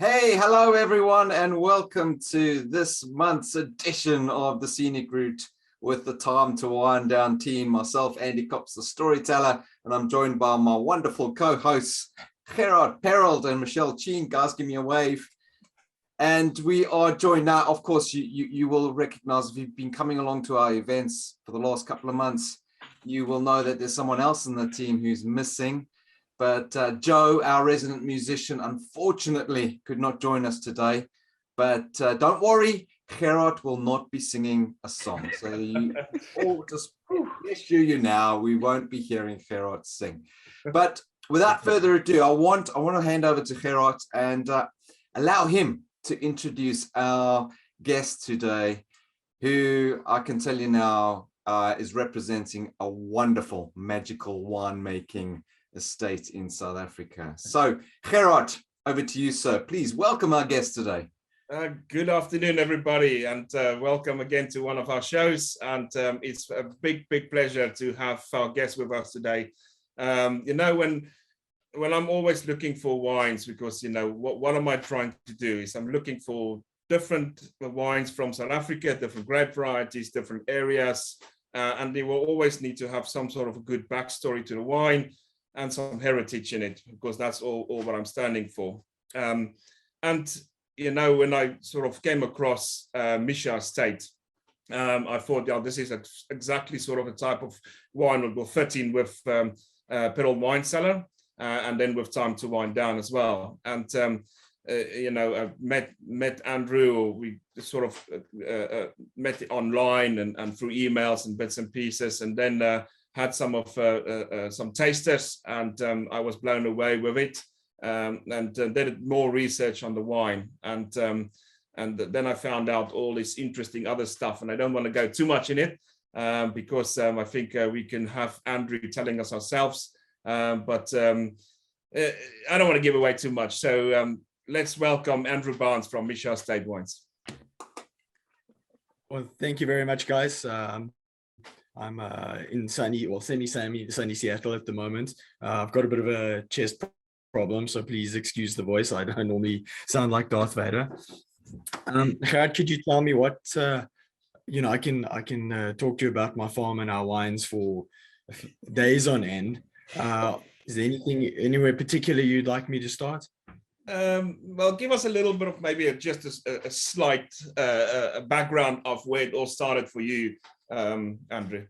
Hey, hello everyone, and welcome to this month's edition of the Scenic Route with the Time to Wind Down team. Myself, Andy Kops, the storyteller, and I'm joined by my wonderful co-hosts, Gerard Perold and Michelle Cheen. Guys, give me a wave. And we are joined now. Of course, you will recognize if you've been coming along to our events for the last couple of months, you will know that there's someone else in the team who's missing. But Joe, our resident musician, unfortunately could not join us today. But don't worry, Gerard will not be singing a song. So you all just assure you now, we won't be hearing Gerard sing. But without further ado, I want to hand over to Gerard and allow him to introduce our guest today, who I can tell you now is representing a wonderful, magical winemaking estate in South Africa. So, Gerard, over to you, sir. Please welcome our guest today. Good afternoon, everybody, and welcome again to one of our shows. And it's a big pleasure to have our guest with us today. When I'm always looking for wines, because what am I trying to do is I'm looking for different wines from South Africa, different grape varieties, different areas, and they will always need to have some sort of a good backstory to the wine and some heritage in it, because that's all what I'm standing for. And when I sort of came across Mischa estate, I thought, this is exactly sort of a type of wine that will fit in with Perold Wine Cellar, and then with Time to Wind Down as well. And I met Andrew. We sort of met online and through emails and bits and pieces, and then had some tasters, and I was blown away with it, and did more research on the wine, and then I found out all this interesting other stuff, and I don't want to go too much in it because I think we can have Andrew telling us ourselves, but I don't want to give away too much. So let's welcome Andrew Barnes from Mischa Estate Wines. Well, thank you very much, guys. I'm in sunny Seattle at the moment. I've got a bit of a chest problem, so please excuse the voice. I don't normally sound like Darth Vader. Gerard, could you tell me what, I can talk to you about my farm and our wines for days on end. Is there anything, anywhere particular you'd like me to start? Well, give us a little bit of maybe just a slight background of where it all started for you, Andrew.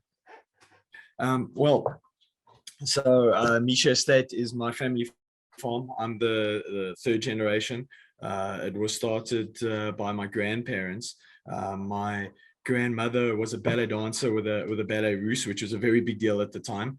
Mischa Estate is my family farm. I'm the third generation. It was started by my grandparents. My grandmother was a ballet dancer with a ballet russe, which was a very big deal at the time.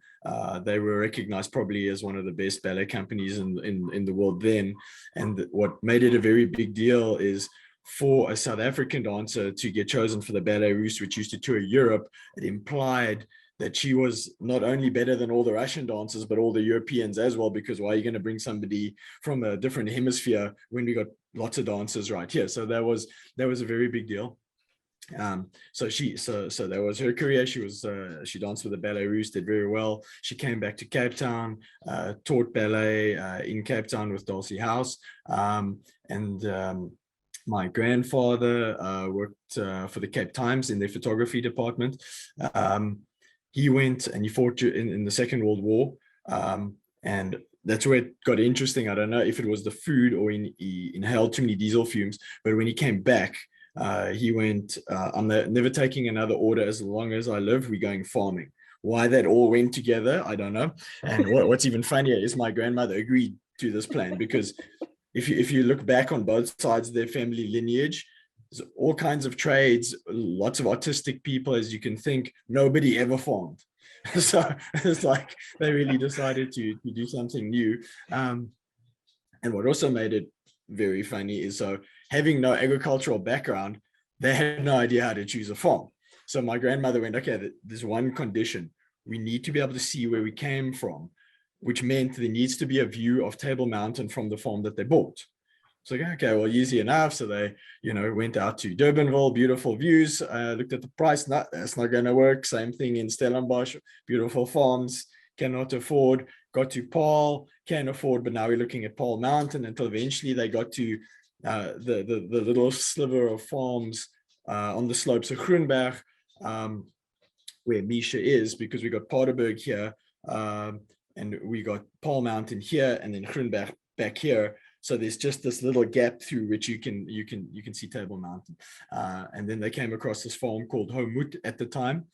They were recognized probably as one of the best ballet companies in the world then. And what made it a very big deal is for a South African dancer to get chosen for the ballet russe, which used to tour Europe, it implied that she was not only better than all the Russian dancers, but all the Europeans as well, because why are you going to bring somebody from a different hemisphere when we got lots of dancers right here? So that was a very big deal. So that was her career. She danced with the ballet russe, did very well. She came back to Cape Town, taught ballet in Cape Town with Dulcie House, and my grandfather worked for the Cape Times in their photography department. He went and he fought in the Second World War, and that's where it got interesting. I don't know if it was the food or he inhaled too many diesel fumes, but when he came back, he went, I'm never taking another order as long as I live. We're going farming. Why that all went together, I don't know. And what's even funnier is my grandmother agreed to this plan, because if you look back on both sides of their family lineage, there's all kinds of trades, lots of artistic people, as you can think. Nobody ever farmed. So it's like they really decided to do something new. And what also made it very funny is, so having no agricultural background, they had no idea how to choose a farm. So my grandmother went, okay, there's one condition. We need to be able to see where we came from, which meant there needs to be a view of Table Mountain from the farm that they bought. So, okay, well, easy enough. So they, went out to Durbanville, beautiful views, looked at the price. No, that's not going to work. Same thing in Stellenbosch, beautiful farms, cannot afford. Got to Paarl, can afford, but now we're looking at Paarl Mountain, until eventually they got to the little sliver of farms on the slopes of Groenberg, where Mischa is, because we got Paardeberg here, and we got Paul Mountain here, and then Groenberg back here. So there's just this little gap through which you can see Table Mountain. And then they came across this farm called Homoet at the time,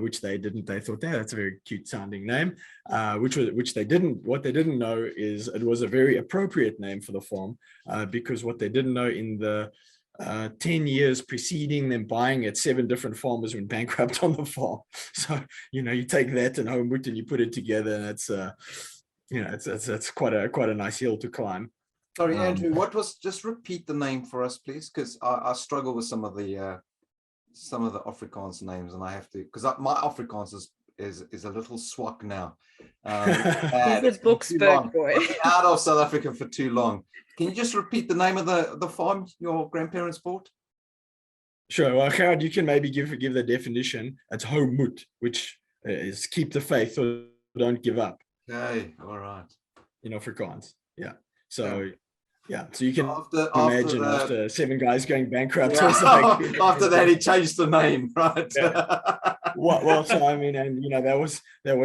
which they thought, that's a very cute sounding name, which they didn't. What they didn't know is it was a very appropriate name for the farm, because what they didn't know, in the 10 years preceding them buying it, 7 different farmers went bankrupt on the farm. So, you take that and Homoet and you put it together, and it's quite a nice hill to climb. Sorry, Andrew, just repeat the name for us, please, because I struggle with some of the Afrikaans names, and I have to, because my Afrikaans is a little swak now. He's a Boksburg boy. I've been out of South Africa for too long. Can you just repeat the name of the farm your grandparents bought? Sure. Well, Gerard, you can maybe give the definition. It's Homoet, which is keep the faith or don't give up. Okay, all right. In Afrikaans, yeah. So. Yeah, so you can imagine after 7 guys going bankrupt. Yeah. Like, after that, he changed the name, right? Yeah. well, so I mean, and that was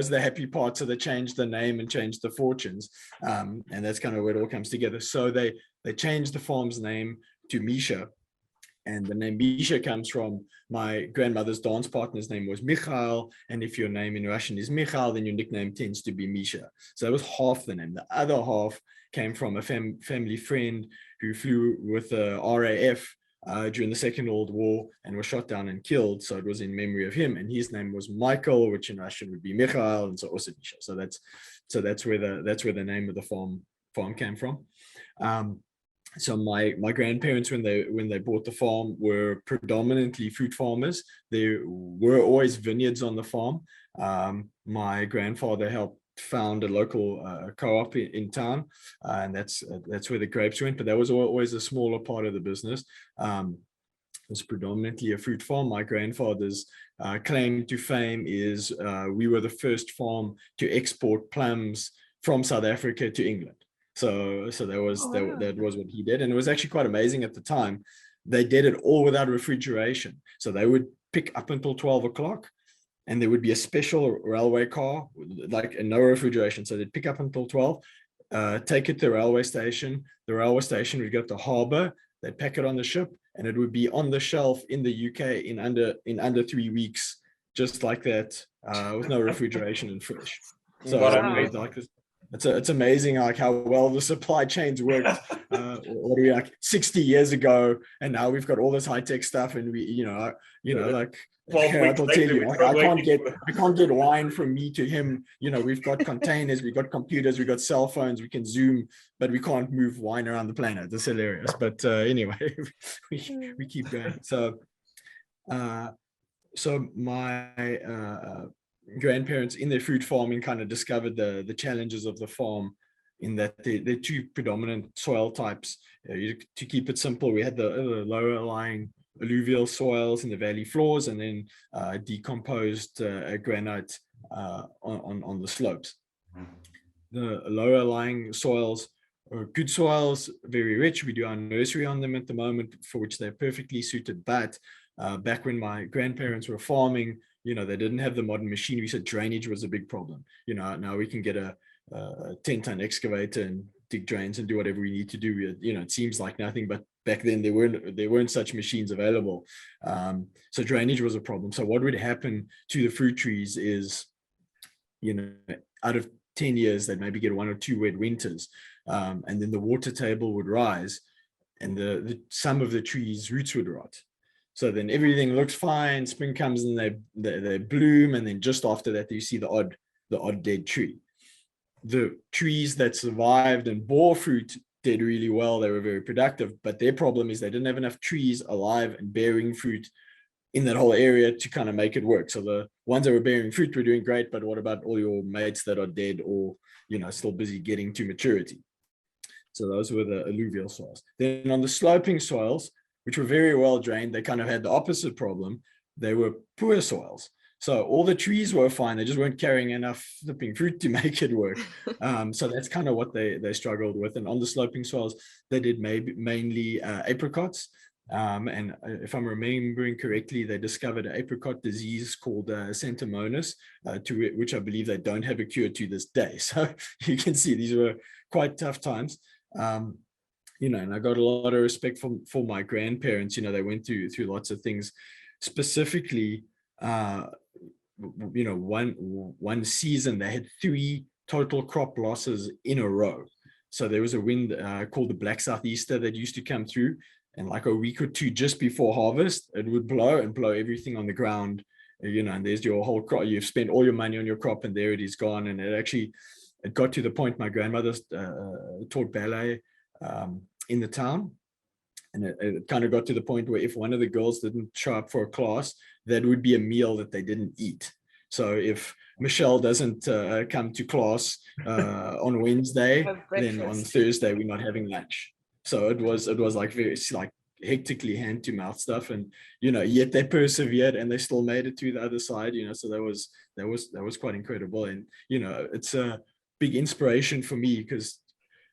the happy part. So they changed the name and changed the fortunes, and that's kind of where it all comes together. So they changed the farm's name to Mischa, and the name Mischa comes from my grandmother's dance partner's name was Michael, and if your name in Russian is Michael, then your nickname tends to be Mischa. So that was half the name. The other half came from a family friend who flew with the RAF during the Second World War and was shot down and killed. So it was in memory of him, and his name was Michael, which in Russian would be Michael, and so also Mischa. So that's where the name of the farm came from. So my grandparents, when they bought the farm, were predominantly fruit farmers. There were always vineyards on the farm. My grandfather helped found a local co-op in town, and that's where the grapes went, but that was always a smaller part of the business. It was predominantly a fruit farm. My grandfather's claim to fame is we were the first farm to export plums from South Africa to England. So that was what he did, and it was actually quite amazing at the time. They did it all without refrigeration, so they would pick up until 12 o'clock. And there would be a special railway car, like no refrigeration. So they'd pick up until 12, take it to the railway station. The railway station would go to harbor. They'd pack it on the ship, and it would be on the shelf in the UK in under 3 weeks, just like that, with no refrigeration and fresh. So wow. It's amazing like how well the supply chains worked. What are we, like 60 years ago, and now we've got all this high tech stuff, and we like. I'll tell you, I can't get wine from me to him. We've got containers, we've got computers, we've got cell phones, we can Zoom, but we can't move wine around the planet. It's hilarious. But anyway, we keep going. So my grandparents in their fruit farming kind of discovered the challenges of the farm, in that they're 2 predominant soil types. To keep it simple, we had the lower lying alluvial soils in the valley floors, and then decomposed granite on the slopes. The lower lying soils are good soils, very rich. We do our nursery on them at the moment, for which they're perfectly suited. But back when my grandparents were farming, they didn't have the modern machinery, so drainage was a big problem. Now we can get a 10-ton excavator and dig drains and do whatever we need to do. It seems like nothing, but back then there weren't such machines available. So drainage was a problem. So what would happen to the fruit trees is, out of 10 years, they'd maybe get 1 or 2 wet winters, and then the water table would rise, and some of the trees' roots would rot. So then everything looks fine. Spring comes and they bloom, and then just after that you see the odd dead tree. The trees that survived and bore fruit did really well. They were very productive, but their problem is they didn't have enough trees alive and bearing fruit in that whole area to kind of make it work. So the ones that were bearing fruit were doing great, but what about all your mates that are dead or still busy getting to maturity? So those were the alluvial soils. Then on the sloping soils, which were very well drained, they kind of had the opposite problem. They were poor soils. So all the trees were fine. They just weren't carrying enough flipping fruit to make it work. So that's kind of what they struggled with. And on the sloping soils, they did mainly apricots. And if I'm remembering correctly, they discovered an apricot disease called Centomonas, which I believe they don't have a cure to this day. So you can see these were quite tough times. And I got a lot of respect for my grandparents. They went through lots of things. Specifically, one season they had 3 total crop losses in a row. So there was a wind called the Black Southeaster that used to come through, and like a week or two just before harvest, it would blow everything on the ground. And there's your whole crop. You've spent all your money on your crop, and there it is gone. And it got to the point my grandmother taught ballet in the town. And it kind of got to the point where if one of the girls didn't show up for a class, that would be a meal that they didn't eat. So if Michelle doesn't come to class on Wednesday, then on Thursday we're not having lunch. So it was like very like hectically hand to mouth stuff, and yet they persevered and they still made it to the other side. So that was quite incredible, and it's a big inspiration for me because,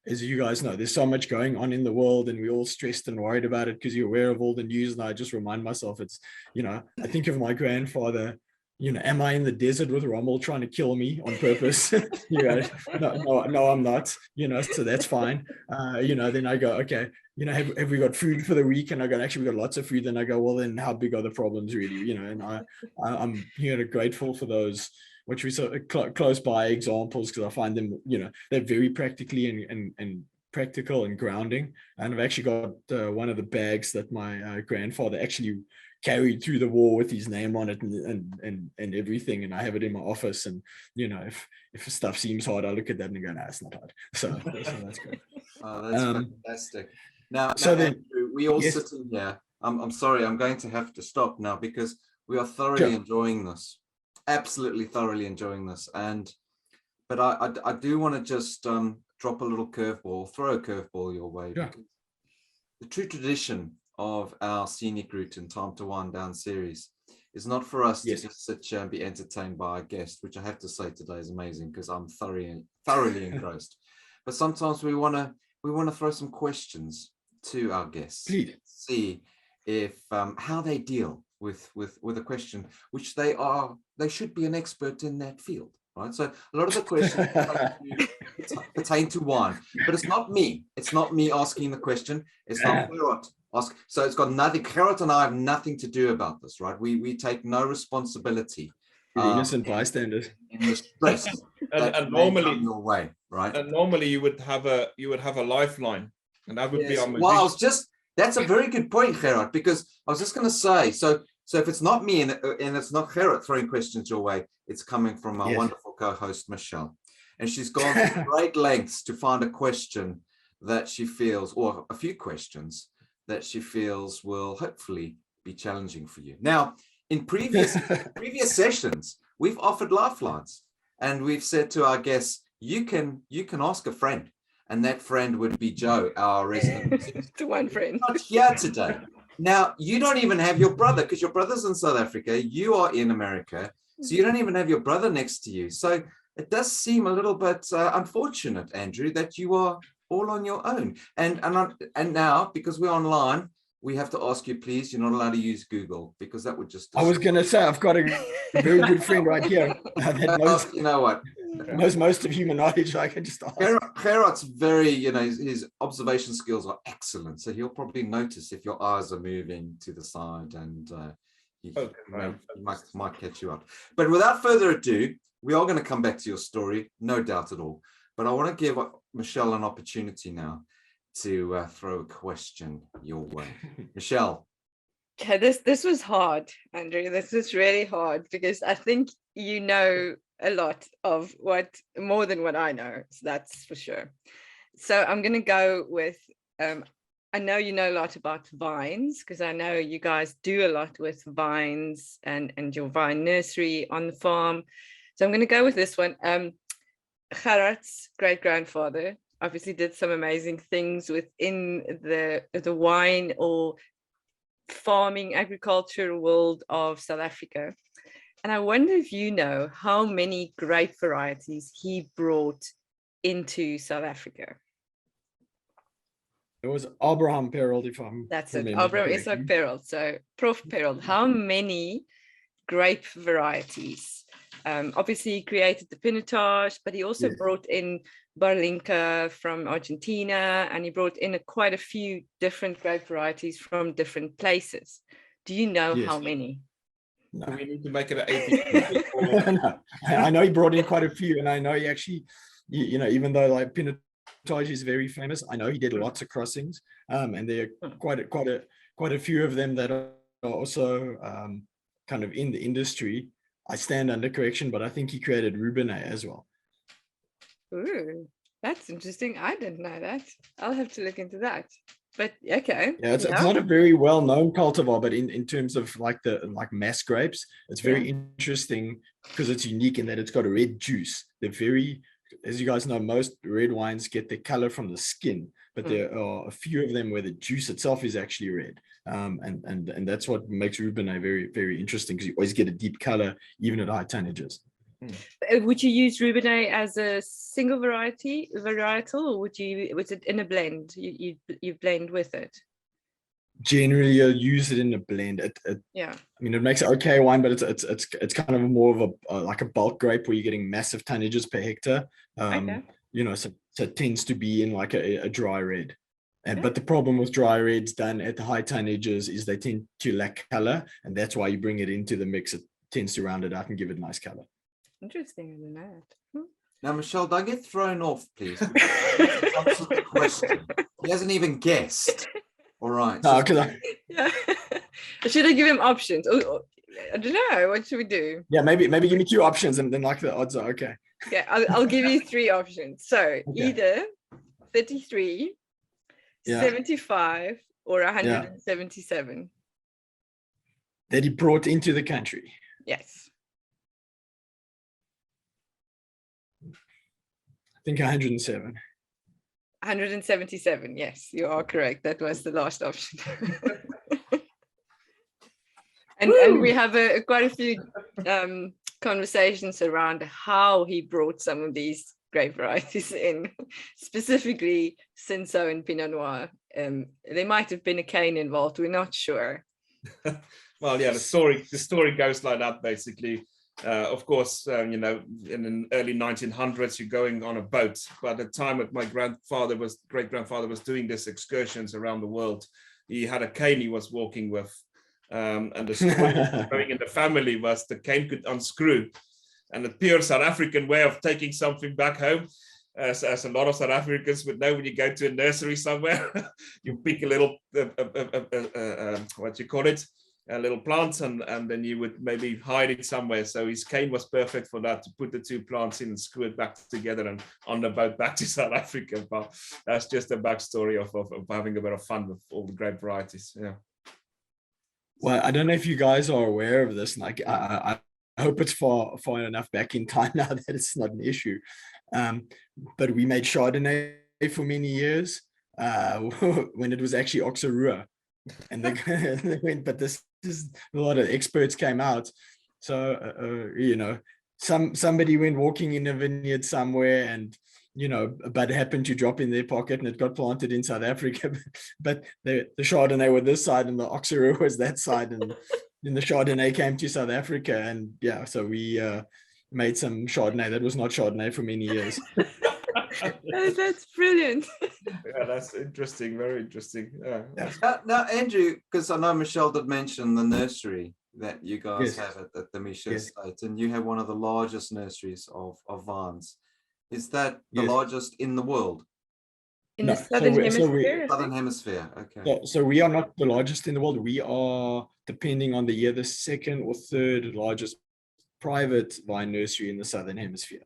as you guys know, there's so much going on in the world and we're all stressed and worried about it because you're aware of all the news. And I just remind myself, it's, I think of my grandfather, am I in the desert with Rommel trying to kill me on purpose? No, I'm not, so that's fine. Then I go, okay, have we got food for the week? And I go, actually, we got lots of food. Then I go, well, then how big are the problems really? And I'm grateful for those, which we so close by examples, because I find them, they're very practically and practical and grounding. And I've actually got one of the bags that my grandfather actually carried through the war with his name on it and everything. And I have it in my office. And, if stuff seems hard, I look at that and go, no, it's not hard. So that's good. Oh, that's fantastic. Now, then, Andrew, we all sitting here. I'm sorry, I'm going to have to stop now because we are thoroughly enjoying this. Absolutely thoroughly enjoying this, but I do want to just drop a little curveball, throw a curveball your way. Yeah. The true tradition of our Scenic Route and Time to Wind Down series is not for us to just sit here and be entertained by our guest, which I have to say today is amazing because I'm thoroughly engrossed. But sometimes we want to throw some questions to our guests. Please. See if how they deal with a question which they should be an expert in that field, right? So a lot of the questions pertain to wine, but it's not me asking the question. It's not Perold ask. So it's got nothing. Perold and I have nothing to do about this, right? We take no responsibility. Innocent bystanders in the stress and normally your way, right? And normally you would have a lifeline, and that would be our well, that's a very good point, Gerard, because I was just going to say, so if it's not me and it's not Gerard throwing questions your way, it's coming from our wonderful co-host, Mischa. And she's gone to great lengths to find a question that she feels, or a few questions that she feels will hopefully be challenging for you. Now, in previous sessions, we've offered lifelines and we've said to our guests, you can ask a friend. And that friend would be Joe, our resident. The one friend. Not here today. Now, you don't even have your brother because your brother's in South Africa. You are in America. So you don't even have your brother next to you. So it does seem a little bit unfortunate, Andrew, that you are all on your own. And now, because we're online, we have to ask you, please, you're not allowed to use Google because that would just... I was going to say, I've got a very good friend right here. You know what? Most of human knowledge I can just ask. Gerard's very, his observation skills are excellent. So he'll probably notice if your eyes are moving to the side and he might catch you up. But without further ado, we are going to come back to your story, no doubt at all. But I want to give Michelle an opportunity now to throw a question your way. Michelle. Okay, this was hard, Andrew. This was really hard because I think you know a lot of more than what I know. So that's for sure. So I'm going to go with, I know you know a lot about vines because I know you guys do a lot with vines and your vine nursery on the farm. So I'm going to go with this one. Gerard's great-grandfather obviously did some amazing things within the wine or farming agriculture world of South Africa. And I wonder if you know how many grape varieties he brought into South Africa. It was Abraham Perold, if I'm That's it, remembering Abraham Isaac correctly. Perold. So, Prof. Perold, how many grape varieties? Obviously, he created the Pinotage, but he also Yes. brought in Barlinca from Argentina, and he brought in quite a few different grape varieties from different places. Do you know Yes. how many? No. Do we need to make it an 80? No. I know he brought in quite a few, and I know he actually, you know, even though like Pinotage is very famous, I know he did lots of crossings, and there are quite a few of them that are also kind of in the industry. I stand under correction, but I think he created Rubinais as well. Ooh, that's interesting. I didn't know that. I'll have to look into that. But okay. Yeah, it's not a very well-known cultivar, but in terms of like mass grapes, it's very interesting because it's unique in that it's got a red juice. They're very, as you guys know, most red wines get their color from the skin, but there are a few of them where the juice itself is actually red. And that's what makes Rubinais very, very interesting, because you always get a deep color even at high tonnages. Would you use Rubinais as a single varietal, or was it in a blend? You blend with it? Generally, you'll use it in a blend. Yeah. I mean, it makes it okay wine, but it's kind of more of a like a bulk grape where you're getting massive tonnages per hectare. Okay. You know, so it tends to be in like a dry red. But the problem with dry reds done at the high tonnages is they tend to lack color, and that's why you bring it into the mix. It tends to round it out and give it nice color. Interesting, I didn't know that. Now, Michelle, don't get thrown off, please. Answer the question. He hasn't even guessed. All right. No, because Yeah. Should I give him options? Oh, I don't know. What should we do? yeah, maybe give me two options, and then like the odds are okay. Okay, I'll give you three options. So either 33, 75, or 177. That he brought into the country. Yes. I think 107. 177. Yes, you are correct. That was the last option. and we have quite a few conversations around how he brought some of these grape varieties in, specifically Cinsault and Pinot Noir. There might have been a cane involved. We're not sure. Well, yeah, the story goes like that, basically. Of course, you know, in the early 1900s, you're going on a boat. By the time that my great grandfather was doing these excursions around the world, he had a cane he was walking with. And the story going in the family was the cane could unscrew. And the pure South African way of taking something back home, as a lot of South Africans would know, when you go to a nursery somewhere, you pick a little, what you call it, a little plant, and then you would maybe hide it somewhere. So his cane was perfect for that, to put the two plants in and screw it back together and on the boat back to South Africa. But that's just a backstory of having a bit of fun with all the grape varieties. Yeah. Well, I don't know if you guys are aware of this. Like, I hope it's far enough back in time now that it's not an issue. But we made Chardonnay for many years when it was actually Auxerrois. And they went, but this is a lot of experts came out. So, you know, somebody went walking in a vineyard somewhere, and, you know, a bud happened to drop in their pocket and it got planted in South Africa. But the Chardonnay was this side and the Auxerrois was that side. And then the Chardonnay came to South Africa. And yeah, so we made some Chardonnay that was not Chardonnay for many years. Oh, that's brilliant. Yeah, that's interesting. Very interesting. Yeah. Now, Andrew, because I know Michelle did mention the nursery that you guys Yes. have at the Mischa Yes. estate, and you have one of the largest nurseries of vines. Is that the Yes. largest in the world? In No, the so southern we- so we- hemisphere. I Southern think. Hemisphere. Okay. So we are not the largest in the world. We are, depending on the year, the second or third largest private vine nursery in the Southern Hemisphere.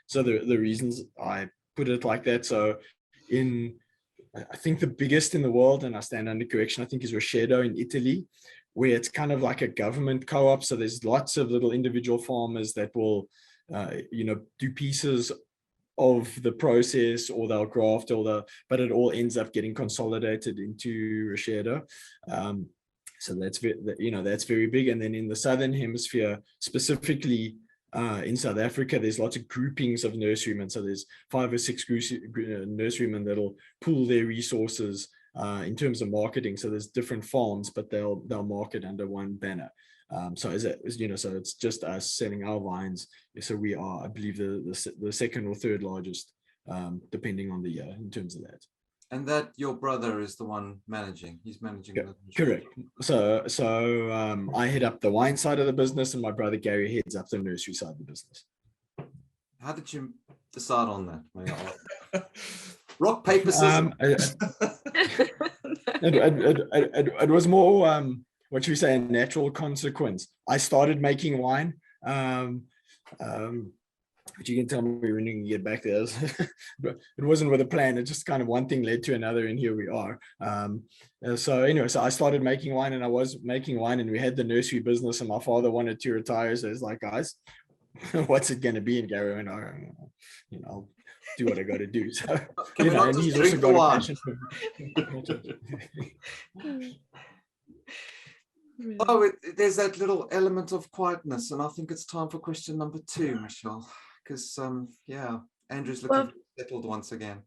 So the reasons I put it like that. So I think the biggest in the world, and I stand under correction, I think is Rochedo in Italy, where it's kind of like a government co-op. So there's lots of little individual farmers that will, you know, do pieces of the process, or they'll graft, but it all ends up getting consolidated into Rochedo. So that's that's very big. And then in the Southern Hemisphere, specifically in South Africa, there's lots of groupings of nurserymen. So there's 5 or 6 nurserymen that'll pool their resources in terms of marketing. So there's different farms, but they'll market under one banner. So so it's just us selling our vines. So we are, I believe, the second or third largest, depending on the year in terms of that. And that your brother is the one managing. He's managing. Correct. So I head up the wine side of the business, and my brother Gary heads up the nursery side of the business. How did you decide on that? May I ask? Rock, paper, scissors. It was more what should we say, a natural consequence. I started making wine. But you can tell me when you can get back there. But it wasn't with a plan. It just kind of one thing led to another, and here we are. So anyway, so I started making wine, and I was making wine, and we had the nursery business, and my father wanted to retire. So it's like, guys, what's it going to be? And Gary and I, I'll do what I got to do. So, and he's also got a passion for Oh, there's that little element of quietness, and I think it's time for question number 2, Michelle, because Andrew's looking settled once again.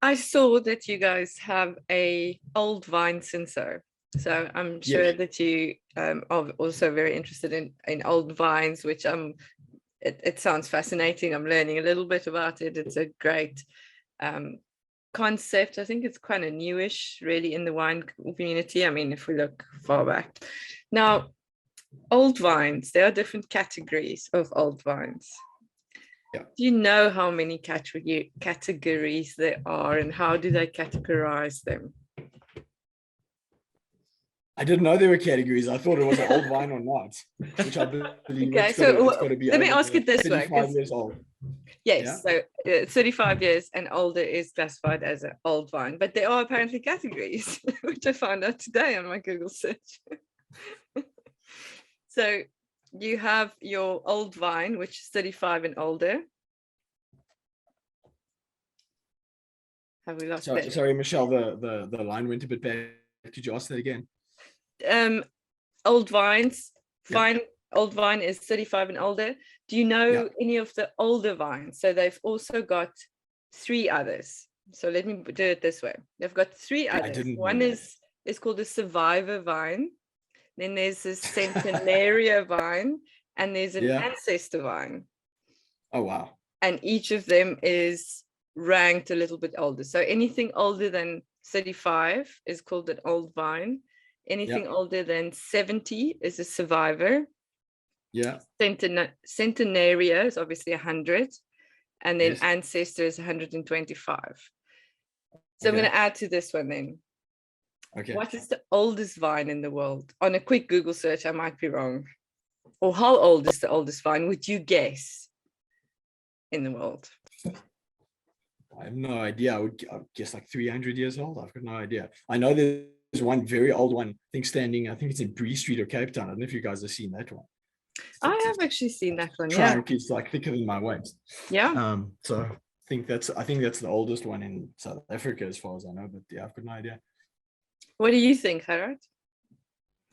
I saw that you guys have a old vine sensor, so I'm sure that you are also very interested in old vines, which it sounds fascinating. I'm learning a little bit about it. It's a great concept. I think it's kind of newish really in the wine community. I mean, if we look far back now, old vines, there are different categories of old vines. Do you know how many categories there are, and how do they categorize them? I didn't know there were categories. I thought it was an old vine or not, which I believe it's got to be. Let me ask it this way: 35 years old. Yes, so 35 years and older is classified as an old vine, but there are apparently categories, which I found out today on my Google search. So you have your old vine, which is 35 and older. Have we lost it? Sorry, Michelle, the line went a bit bad. Could you ask that again? Old vines, old vine is 35 and older. Do you know any of the older vines? So they've also got 3 others. So let me do it this way. They've got 3 others. One is called a survivor vine. Then there's a centenaria vine, and there's an ancestor vine. Oh, wow. And each of them is ranked a little bit older. So anything older than 35 is called an old vine. Anything older than 70 is a survivor. Centenaria is obviously 100, and then ancestor is 125. So I'm going to add to this one then. Okay. What is the oldest vine in the world? On a quick Google search, I might be wrong. Or how old is the oldest vine, would you guess, in the world? I have no idea. I would guess like 300 years old. I've got no idea. I know there's one very old one, I think it's in Bree Street or Cape Town. I don't know if you guys have seen that one. I have actually seen that one. Trunk is like thicker than my waist. Yeah. So I think that's the oldest one in South Africa, as far as I know. But I've got no idea. What do you think, Gerard?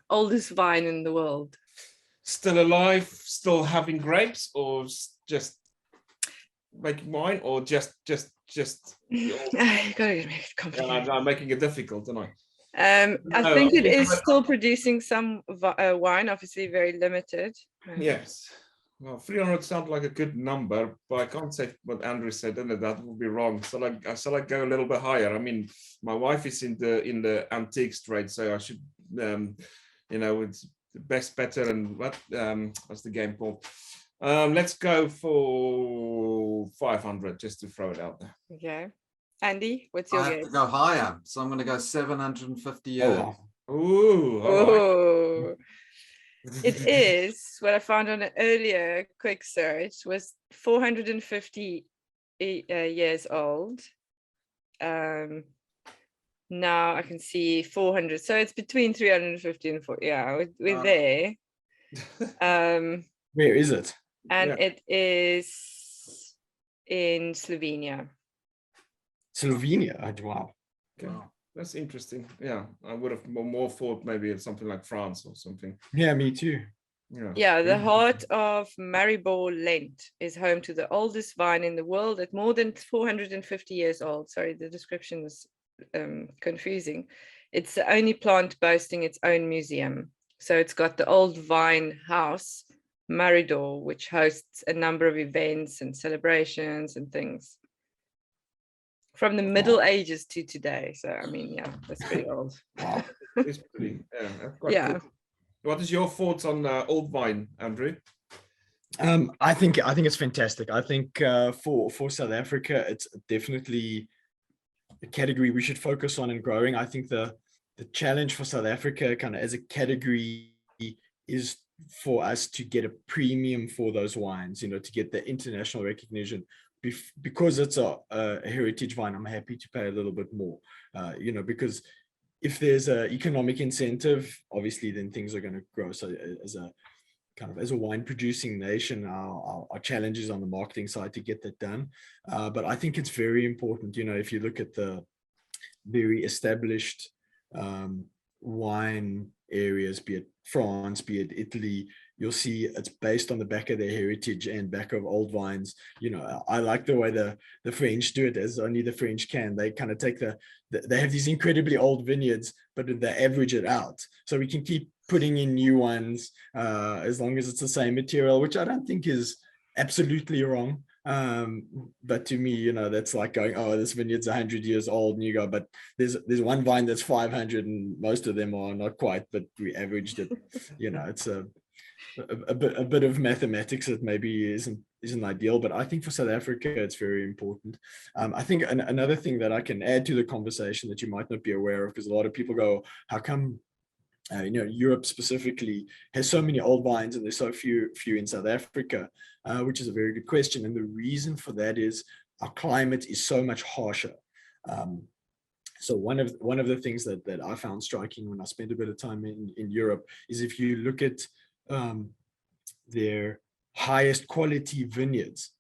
Oldest vine in the world? Still alive, still having grapes, or just making wine, or just You gotta make it complicated. I'm making it difficult, don't I? I think it is still producing some wine, obviously very limited. Yes. Well, 300 sounds like a good number, but I can't say what Andrew said, that would be wrong. So shall I go a little bit higher? I mean, my wife is in the antiques trade, so I should, it's best, better, and what's the game called? Let's go for 500, just to throw it out there. Okay. Andy, what's your guess? I have to go higher, so I'm going to go 750 years. Ooh. It is, what I found on an earlier quick search was 450 years old. Now I can see 400, so it's between 350 and 4. Yeah, we're there. Where is it? And it is in Slovenia. Slovenia. Wow. Okay. That's interesting. Yeah, I would have more thought maybe of something like France or something. Yeah, me too. Yeah. Yeah, the Really heart of Maribor Lent is home to the oldest vine in the world at more than 450 years old. Sorry, the description is confusing. It's the only plant boasting its own museum. So it's got the old vine house, Maridor, which hosts a number of events and celebrations and things from the Middle Ages to today. So, I mean, yeah, that's pretty old. Wow. It's pretty. Yeah, that's quite Yeah. cool. What is your thoughts on old wine, Andrew? I think it's fantastic. I think for South Africa, it's definitely a category we should focus on and growing. I think the challenge for South Africa, kind of as a category, is for us to get a premium for those wines. You know, to get the international recognition. Because it's a heritage vine, I'm happy to pay a little bit more. You know, because if there's an economic incentive, obviously, then things are going to grow. So as a wine producing nation, our challenge is on the marketing side to get that done. But I think it's very important, you know, if you look at the very established wine areas, be it France, be it Italy, you'll see it's based on the back of their heritage and back of old vines. You know, I like the way the French do it, as only the French can. They kind of take they have these incredibly old vineyards, but they average it out. So we can keep putting in new ones as long as it's the same material, which I don't think is absolutely wrong. But to me, you know, that's like going, oh, this vineyard's 100 years old, and you go, but there's one vine that's 500 and most of them are not quite, but we averaged it. You know, it's a bit of mathematics that maybe isn't ideal, but I think for South Africa it's very important. I think another thing that I can add to the conversation that you might not be aware of, because a lot of people go, how come you know, Europe specifically has so many old vines and there's so few in South Africa, which is a very good question. And the reason for that is our climate is so much harsher. So one of the things that I found striking when I spent a bit of time in Europe is if you look at their highest quality vineyards,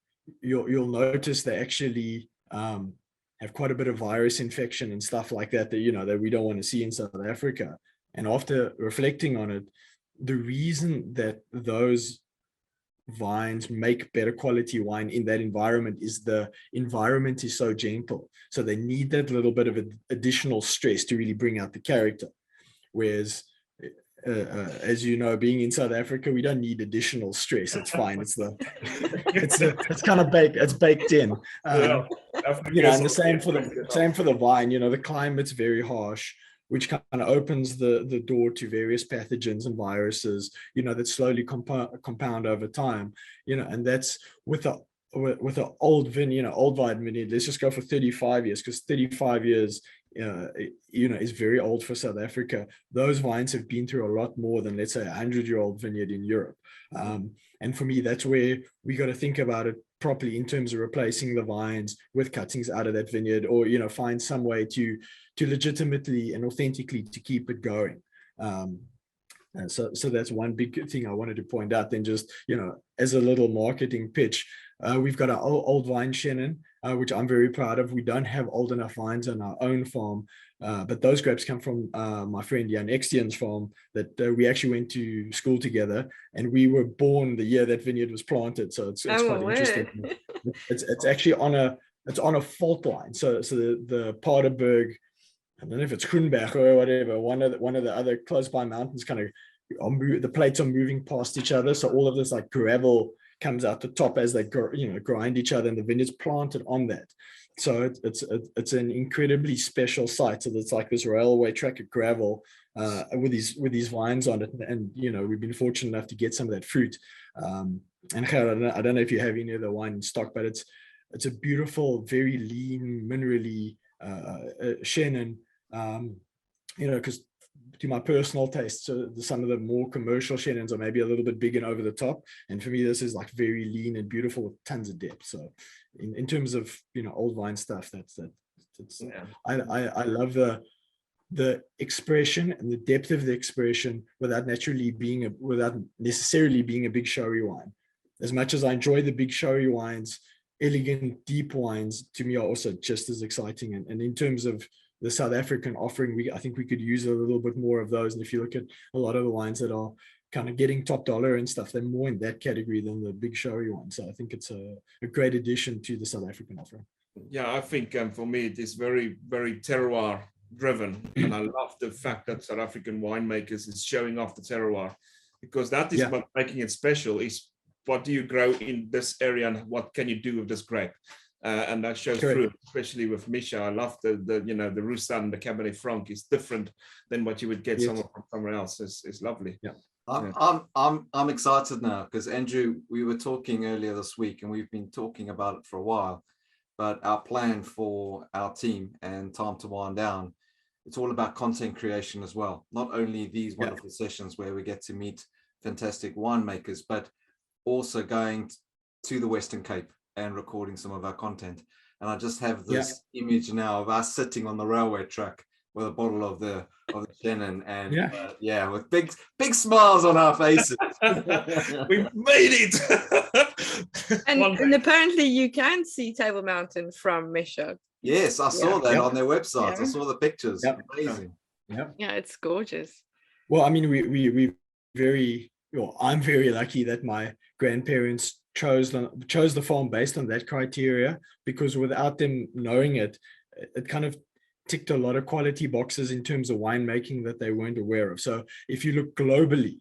you'll notice they actually have quite a bit of virus infection and stuff like that you know, that we don't want to see in South Africa. And after reflecting on it, the reason that those vines make better quality wine in that environment is the environment is so gentle. So they need that little bit of additional stress to really bring out the character. Whereas, as you know, being in South Africa, we don't need additional stress. It's fine. It's kind of baked in. You know, and the same for the vine. You know, the climate's very harsh, which kind of opens the door to various pathogens and viruses, you know, that slowly compound over time, you know, and that's with an old vine, you know, old vine vineyard. Let's just go for 35 years, because 35 years, you know, is very old for South Africa. Those vines have been through a lot more than, let's say, a 100-year-old vineyard in Europe. And for me, that's where we got to think about it properly in terms of replacing the vines with cuttings out of that vineyard, or, you know, find some way to legitimately and authentically to keep it going. And so that's one big thing I wanted to point out. Then just, you know, as a little marketing pitch, we've got our old vine Shannon, which I'm very proud of. We don't have old enough vines on our own farm, but those grapes come from my friend Jan Extian's farm that we actually went to school together, and we were born the year that vineyard was planted. So it's quite interesting. It's actually on a fault line. So the Paardeberg, I don't know if it's Groenberg or whatever, one of the other close by mountains, kind of the plates are moving past each other. So all of this like gravel comes out the top as they grind each other, and the vineyard's planted on that. So it's an incredibly special site. So it's like this railway track of gravel with these vines on it, and you know, we've been fortunate enough to get some of that fruit. And I don't know if you have any of the wine in stock, but it's a beautiful, very lean, minerally Shannon. You know, because to my personal taste, so some of the more commercial Shannons are maybe a little bit big and over the top, and for me this is like very lean and beautiful with tons of depth. So in terms of, you know, old wine stuff, that's yeah. I love the expression and the depth of the expression without necessarily being a big showy wine. As much as I enjoy the big showy wines, elegant deep wines to me are also just as exciting. And in terms of the South African offering, I think we could use a little bit more of those. And if you look at a lot of the wines that are kind of getting top dollar and stuff, they're more in that category than the big showy ones. So I think it's a great addition to the South African offering. Yeah, I think for me it is very, very terroir driven, and I love the fact that South African winemakers is showing off the terroir, because that is what making it special. Is what do you grow in this area and what can you do with this grape? And that shows through, especially with Mischa. I love the you know, the Roussanne and the Cabernet Franc is different than what you would get somewhere else. It's lovely. Yeah. I'm excited now because Andrew, we were talking earlier this week and we've been talking about it for a while, but our plan for our team and Time to Wind Down, it's all about content creation as well. Not only these wonderful sessions where we get to meet fantastic winemakers, but also going to the Western Cape and recording some of our content. And I just have this image now of us sitting on the railway track with a bottle of the Shannon and with big smiles on our faces. We made it. and apparently you can see Table Mountain from Mischa. Yes, I saw that on their website. I saw the pictures. Amazing. Yeah, it's gorgeous. Well, I mean, I'm very lucky that my grandparents chose the farm based on that criteria, because without them knowing it, it kind of ticked a lot of quality boxes in terms of winemaking that they weren't aware of. So if you look globally,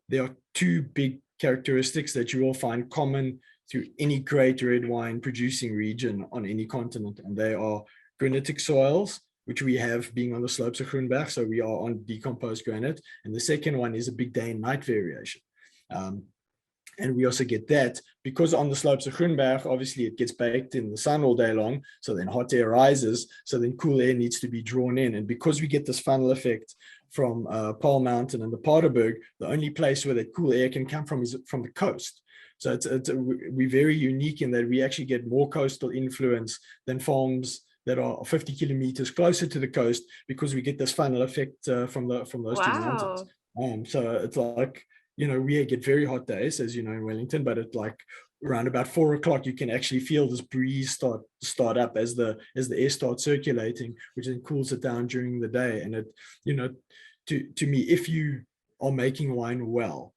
there are two big characteristics that you will find common to any great red wine producing region on any continent, and they are granitic soils, which we have being on the slopes of Groenberg, so we are on decomposed granite, and the second one is a big day and night variation. And we also get that because on the slopes of Groenberg, obviously it gets baked in the sun all day long. So then hot air rises. So then cool air needs to be drawn in. And because we get this funnel effect from Pearl Mountain and the Paardeberg, the only place where that cool air can come from is from the coast. So we're very unique in that we actually get more coastal influence than farms that are 50 kilometers closer to the coast, because we get this funnel effect from those two mountains. So it's like, you know, we get very hot days, as you know, in Wellington, but at like around about 4 o'clock, you can actually feel this breeze start up as the air starts circulating, which then cools it down during the day. And it, you know, to me, if you are making wine well,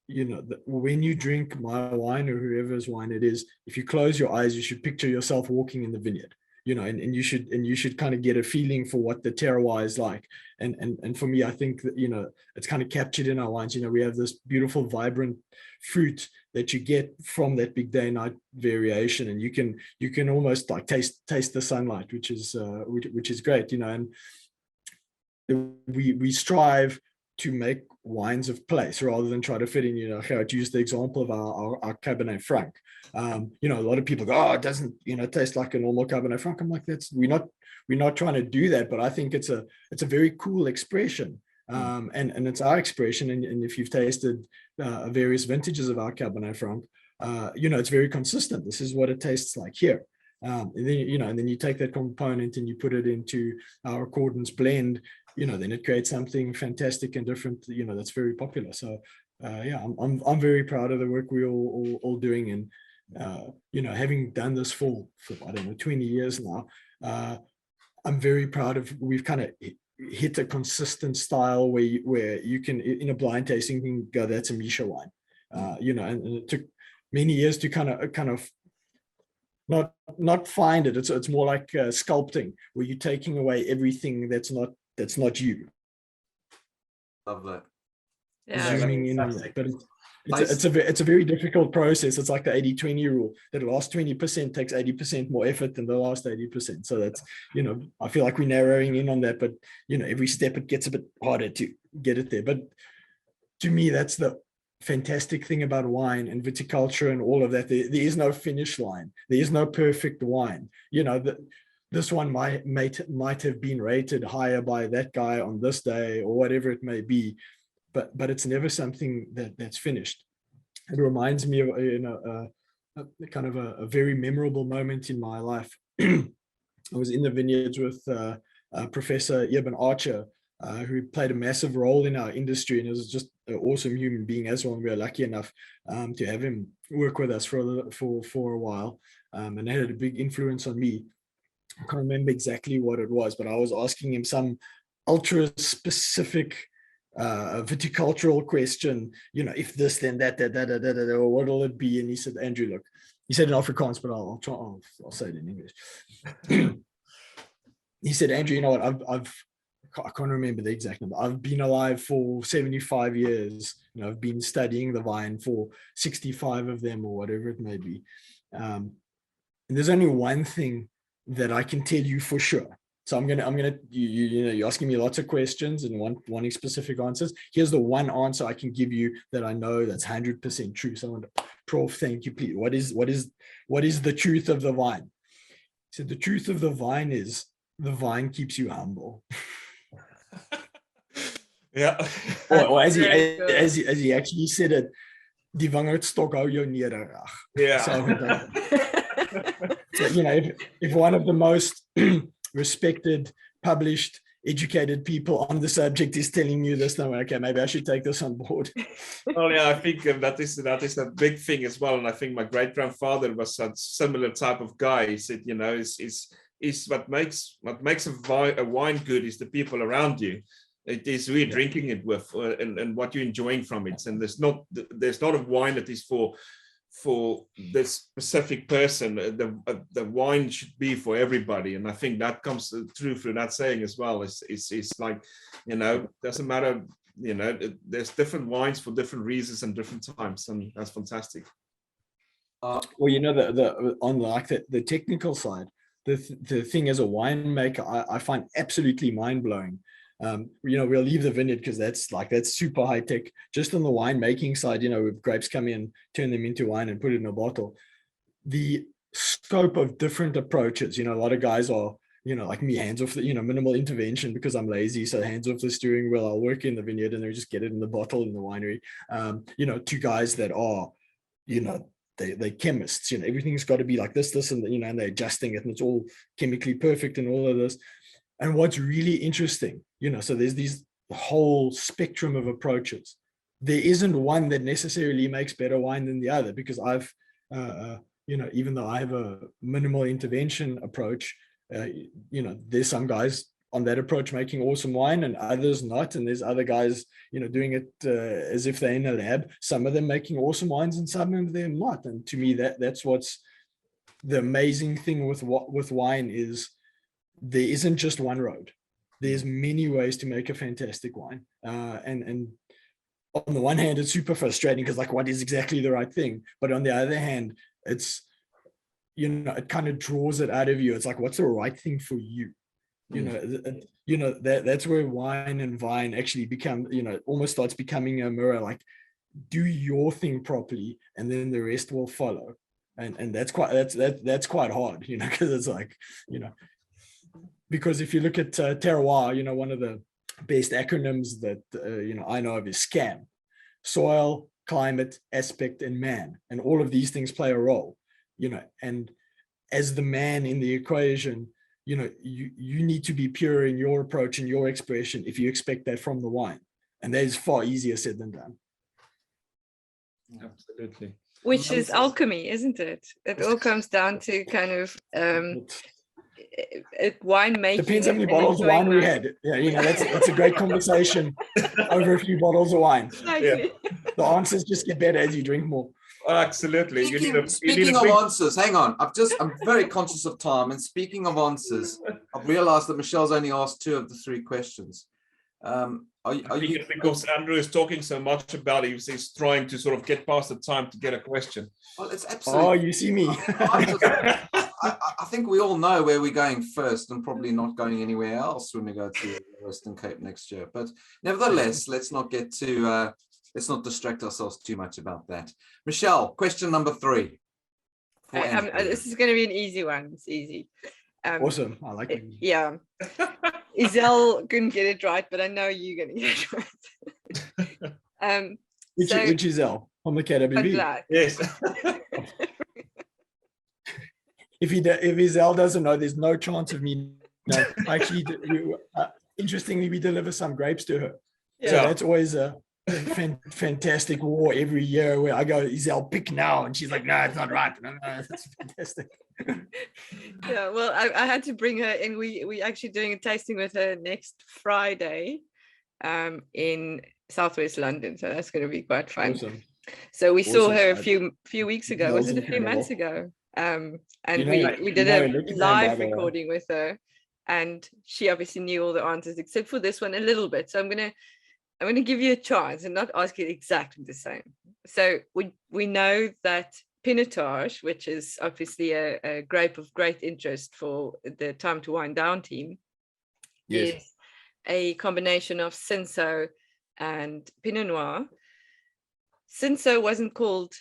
you know, when you drink my wine or whoever's wine it is, if you close your eyes, you should picture yourself walking in the vineyard. You know, and you should kind of get a feeling for what the terroir is like. And for me, I think that, you know, it's kind of captured in our wines. You know, we have this beautiful, vibrant fruit that you get from that big day and night variation, and you can almost like taste the sunlight, which is great. You know, and we strive to make wines of place rather than try to fit in, you know, how I'd use the example of our Cabernet Franc. You know, a lot of people go, oh, it doesn't, you know, taste like a normal Cabernet Franc. I'm like, we're not trying to do that, but I think it's a very cool expression. And it's our expression. And if you've tasted various vintages of our Cabernet Franc, you know, it's very consistent. This is what it tastes like here. And then, you know, and then you take that component and you put it into our accordance blend, you know, then it creates something fantastic and different, you know, that's very popular. So yeah, I'm very proud of the work we're all doing. And you know, having done this for I don't know, 20 years now, I'm very proud of, we've kind of hit a consistent style where you can, in a blind tasting, you can go, that's a Mischa wine. You know, and it took many years to kind of not find it. It's more like sculpting, where you're taking away everything that's not you. Love that. Yeah. Zooming in on that. But it's a very difficult process. It's like the 80-20 rule. That last 20% takes 80% more effort than the last 80%. So that's, you know, I feel like we're narrowing in on that, but you know, every step it gets a bit harder to get it there. But to me, that's the fantastic thing about wine and viticulture and all of that. There is no finish line. There is no perfect wine. You know, this one might have been rated higher by that guy on this day or whatever it may be, but it's never something that's finished. It reminds me of, you know, kind of a very memorable moment in my life. I was in the vineyards with Professor Eben Archer, who played a massive role in our industry, and it was just an awesome human being as well. And we were lucky enough to have him work with us for a while, and it had a big influence on me. I can't remember exactly what it was, but I was asking him some ultra specific viticultural question, if this, then that, or what will it be? And he said, Andrew, look, he said in Afrikaans, but I'll say it in English. He said, Andrew, you know what, I can't remember the exact number. I've been alive for 75 years. I've been studying the vine for 65 of them, or whatever it may be. And there's only one thing that I can tell you for sure. So you're asking me lots of questions and wanting specific answers. Here's the one answer I can give you that I know that's 100% true. So I want to, Prof, thank you, please. What is the truth of the vine? He said, the truth of the vine is the vine keeps you humble. Yeah. Or as he actually said it, die wingerdstok hou jou nederig. Yeah. So, if one of the most respected, published, educated people on the subject is telling you this, then okay, maybe I should take this on board. Well, yeah, I think that is a big thing as well, and I think my great grandfather was a similar type of guy. He said, is what makes a wine good is the people around you. It is who you're drinking it with, and what you're enjoying from it. And there's not a wine that is for this specific person. The wine should be for everybody, and I think that comes through that saying as well. It's like, doesn't matter. There's different wines for different reasons and different times, and that's fantastic. Well, on like the technical side, the thing as a winemaker, I find absolutely mind blowing. We'll leave the vineyard because that's super high tech. Just on the winemaking side, with grapes come in, turn them into wine and put it in a bottle. The scope of different approaches, a lot of guys are, like me, hands off the, minimal intervention because I'm lazy. So hands off the steering wheel, I'll work in the vineyard and they just get it in the bottle in the winery. Two guys that are, they're chemists, everything's got to be like this, and, and they're adjusting it and it's all chemically perfect and all of this. And what's really interesting, so there's these whole spectrum of approaches. There isn't one that necessarily makes better wine than the other, because I've, even though I have a minimal intervention approach, there's some guys on that approach making awesome wine and others not. And there's other guys, doing it as if they're in a lab. Some of them making awesome wines and some of them not. And to me, that's what's the amazing thing with wine is, there isn't just one road. There's many ways to make a fantastic wine. And on the one hand, it's super frustrating because what is exactly the right thing? But on the other hand, it's, it kind of draws it out of you. It's like, what's the right thing for you? That's where wine and vine actually become, almost starts becoming a mirror, like do your thing properly and then the rest will follow. And that's quite hard, because it's like, because if you look at terroir, one of the best acronyms that, I know of is SCAM: soil, climate, aspect, and man. And all of these things play a role, and as the man in the equation, you need to be pure in your approach and your expression if you expect that from the wine. And that is far easier said than done. Absolutely. Which is alchemy, isn't it? It all comes down to kind of wine making. Depends how many bottles of wine we had. Yeah, that's a great conversation over a few bottles of wine. Exactly. Yeah. The answers just get better as you drink more. Absolutely. Speaking of answers, hang on. I'm very conscious of time. And speaking of answers, I've realized that Michelle's only asked 2 of the 3 questions. Because Andrew is talking so much about it, he's trying to sort of get past the time to get a question. Well, it's absolutely. Oh, you see me. I think we all know where we're going first and probably not going anywhere else when we go to the Western Cape next year. But nevertheless, let's not distract ourselves too much about that. Michelle, question number 3. This is going to be an easy one. It's easy. Awesome. I like it. Yeah. Isel couldn't get it right, but I know you're going to get it right. Which Isel? From the KWB? Yes. If Isel doesn't know, there's no chance of me. No, actually, interestingly, we deliver some grapes to her. Yeah. So that's always fantastic war every year where I go, Isel, pick now. And she's like, no, it's not right. No, that's fantastic. Yeah, well, I had to bring her in. We actually doing a tasting with her next Friday in Southwest London. So that's going to be quite fun. Awesome. So we saw Awesome. her a few weeks ago. That Was was it a few months incredible. ago? And You know, we you did know, a look at them, live by the way. recording with her, and she obviously knew all the answers except for this one a little bit. So I'm gonna give you a chance and not ask you exactly the same. So we know that Pinotage, which is obviously a grape of great interest for the Time to Wind Down team, Yes. is a combination of Cinsault and Pinot Noir. Cinsault wasn't called,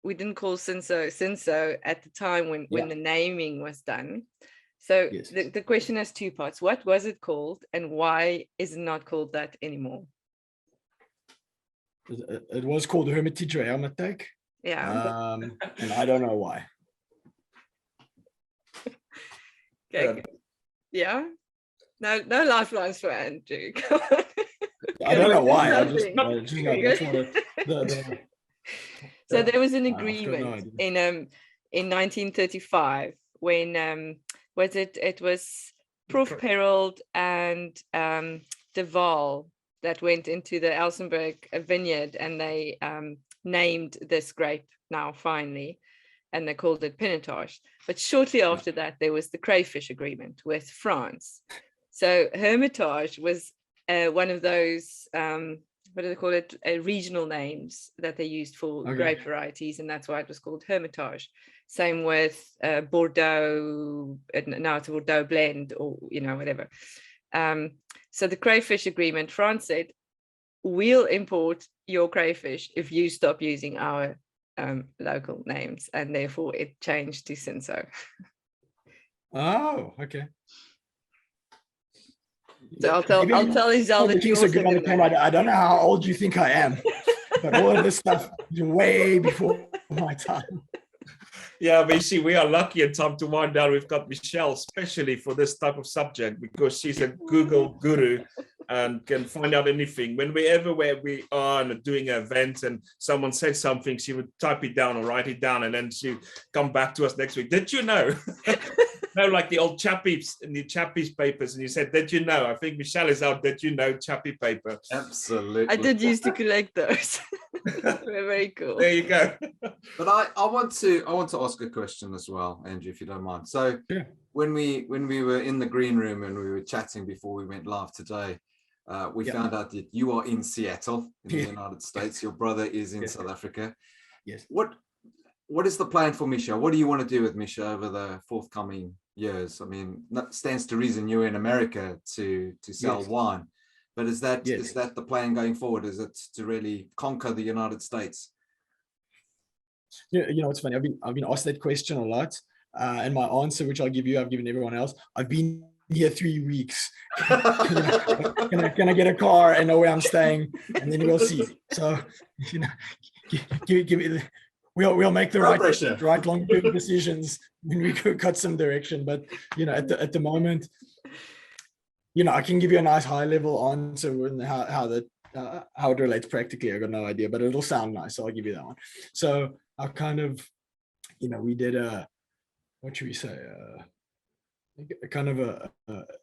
we didn't call Cinsault at the time when the naming was done. So Yes. the question has two parts. What was it called and why is it not called that anymore? It was called Hermitage or Hermitage. Yeah. And I don't know why. Okay. Yeah. No lifelines for Andrew. Come on. I don't know why. I Nothing. just know that's what So there was an I've got no agreement idea. in 1935 when it was Prof. Perold and de Waal that went into the Elsenburg vineyard, and they named this grape now finally, and they called it Pinotage. But shortly after that, there was the crayfish agreement with France. So Hermitage was one of those what do they call it, regional names that they used for grape varieties, and that's why it was called Hermitage. Same with Bordeaux, now it's a Bordeaux blend, or whatever. So the crayfish agreement, France said, we'll import your crayfish if you stop using our local names, and therefore it changed to Cinsault. Oh, okay. So I'll tell Isel that you also didn't know. I don't know how old you think I am, but all of this stuff is way before my time. Yeah, but you see, we are lucky in Time to Wind Down. We've got Michelle, especially for this type of subject, because she's a Google guru and can find out anything. Wherever we are and doing an event and someone said something, she would type it down or write it down, and then she'd come back to us next week. Did you know? No, like the old Chappies in the Chappies papers, and you said, did you know? I think Michelle is out, did you know, Chappie paper. Absolutely. I did used to collect those. They're very cool. There you go. But I want to ask a question as well, Andrew, if you don't mind. So when we were in the green room and we were chatting before we went live today, we found out that you are in Seattle in the United States. Your brother is in South Africa. Yes. What is the plan for Mischa? What do you want to do with Mischa over the forthcoming years? I mean, that stands to reason you're in America to sell wine, but is that the plan going forward? Is it to really conquer the United States? It's funny. I've been asked that question a lot, and my answer, which I've given everyone else. I've been here 3 weeks. Can I get a car and know where I'm staying, and then we'll see. So, give me. We'll make the right long-term decisions when we cut some direction. But at the moment, I can give you a nice high-level answer and how it relates practically. I got no idea, but it'll sound nice, so I'll give you that one. So I kind of, we did what should we say? A kind of a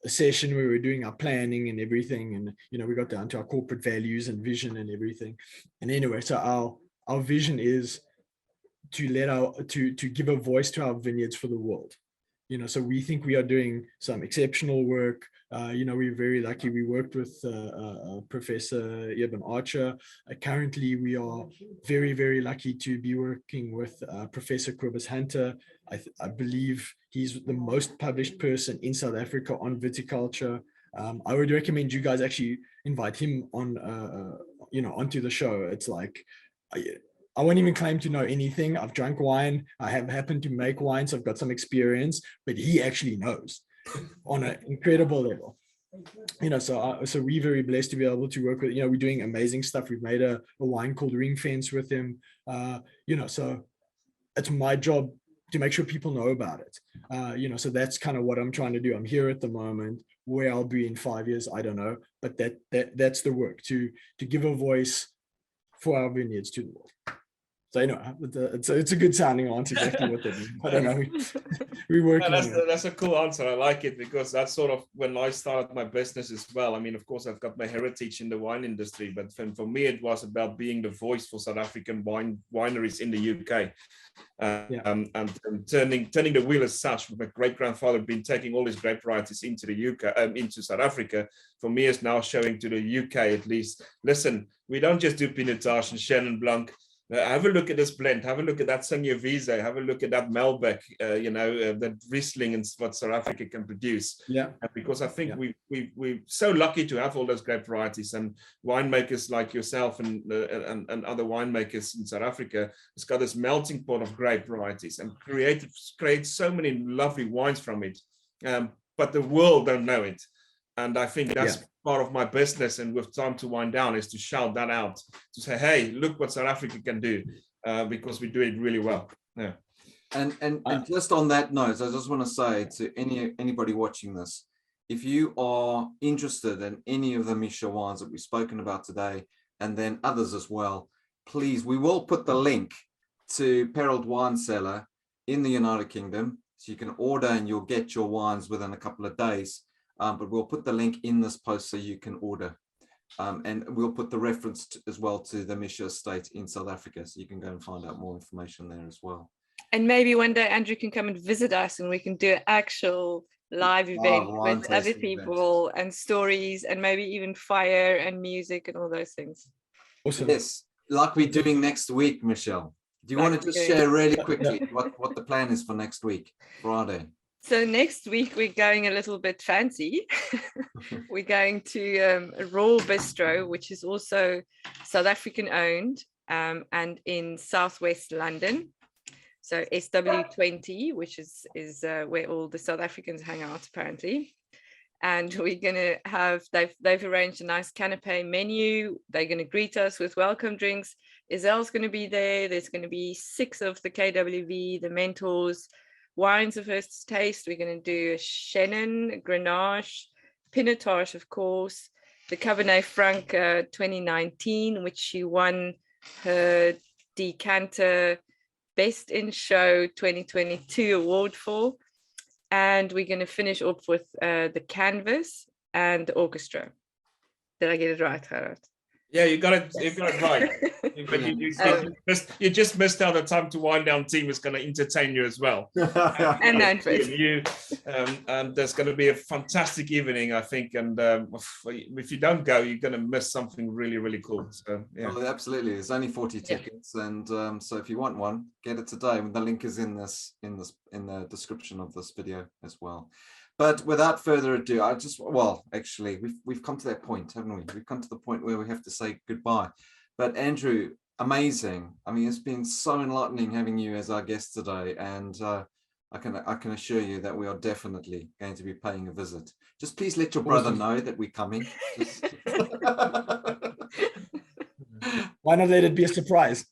session where we were doing our planning and everything, and we got down to our corporate values and vision and everything. And anyway, so our vision is to give a voice to our vineyards for the world. So we think we are doing some exceptional work. We're very lucky. We worked with Professor Eben Archer. Currently, we are very, very lucky to be working with Professor Cobus Hunter. I believe he's the most published person in South Africa on viticulture. I would recommend you guys actually invite him on, onto the show. It's like, I won't even claim to know anything. I've drunk wine. I have happened to make wine, so I've got some experience, but he actually knows on an incredible level. So we're very blessed to be able to work with, we're doing amazing stuff. We've made a wine called Ring Fence with him. So it's my job to make sure people know about it. So that's kind of what I'm trying to do. I'm here at the moment where I'll be in 5 years, I don't know. But that's the work to give a voice for our vineyards to the world. So it's a good sounding answer, exactly what that means. I don't know. We're working on it. That's a cool answer. I like it because that's sort of when I started my business as well. I mean, of course, I've got my heritage in the wine industry, but for me, it was about being the voice for South African wineries in the UK. And turning the wheel as such. My great grandfather had been taking all his grape varieties into the UK, into South Africa. For me, is now showing to the UK at least. Listen, we don't just do Pinotage and Chenin Blanc. Have a look at this blend. Have a look at that Sangiovese. Have a look at that Malbec. That Riesling and what South Africa can produce. Yeah. Because I think we're so lucky to have all those grape varieties, and winemakers like yourself and other winemakers in South Africa has got this melting pot of grape varieties and create so many lovely wines from it. But the world don't know it, and I think that's part of my business, and with Time to Wind Down, is to shout that out, to say, hey, look what South Africa can do, because we do it really well. Yeah. And just on that note, I just want to say to anybody watching this, if you are interested in any of the Mischa wines that we've spoken about today, and then others as well, please, we will put the link to Perold Wine Cellar in the United Kingdom, so you can order and you'll get your wines within a couple of days. But we'll put the link in this post so you can order. And we'll put the reference as well to the Mischa estate in South Africa, so you can go and find out more information there as well. And maybe one day Andrew can come and visit us, and we can do an actual live event with other people and stories, and maybe even fire and music and all those things. Awesome. Yes, like we're doing next week, Michelle. Do you want to just share really quickly what the plan is for next week, Friday? So next week we're going a little bit fancy. We're going to Raw Bistro, which is also South African owned, and in Southwest London. So SW20, which is where all the South Africans hang out apparently. And we're gonna have, they've arranged a nice canapé menu. They're gonna greet us with welcome drinks. Izel's gonna be there. There's gonna be 6 of the KWV, the mentors, wines of first taste. We're going to do a Chenin, Grenache, Pinotage, of course, the Cabernet Franc 2019, which she won her Decanter Best in Show 2022 award for. And we're going to finish off with the Canvas and the orchestra. Did I get it right, Gerard? Yeah, you got it. You got it right. But you just missed out. The Time to Wind Down team is going to entertain you as well. And and there's going to be a fantastic evening, I think. And if you don't go, you're going to miss something really, really cool. So yeah, well, absolutely. There's only 40 tickets, and so if you want one, get it today. The link is in the description of this video as well. But without further ado, actually, we've come to that point, haven't we? We've come to the point where we have to say goodbye. But Andrew, amazing. I mean, it's been so enlightening having you as our guest today, and I can assure you that we are definitely going to be paying a visit. Just please let your brother know that we're coming. Why not let it be a surprise?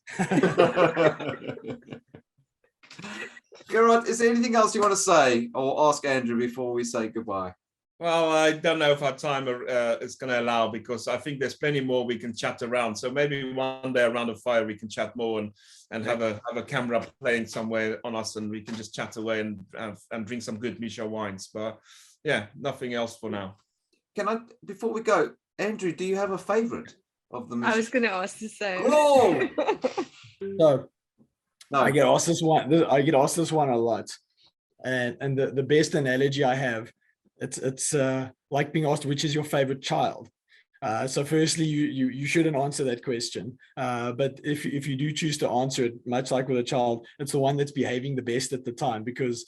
Gerard, is there anything else you want to say or ask Andrew before we say goodbye? Well, I don't know if our time is going to allow, because I think there's plenty more we can chat around. So maybe one day around the fire we can chat more and have a camera playing somewhere on us, and we can just chat away and drink some good Mischa wines. But yeah, nothing else for now. Can I, before we go, Andrew, do you have a favorite of the Mischa? I was going to ask the same. Oh! No, I get asked this one a lot, and the best analogy I have, it's like being asked which is your favorite child. So firstly, you shouldn't answer that question, but if you do choose to answer it, much like with a child, it's the one that's behaving the best at the time, because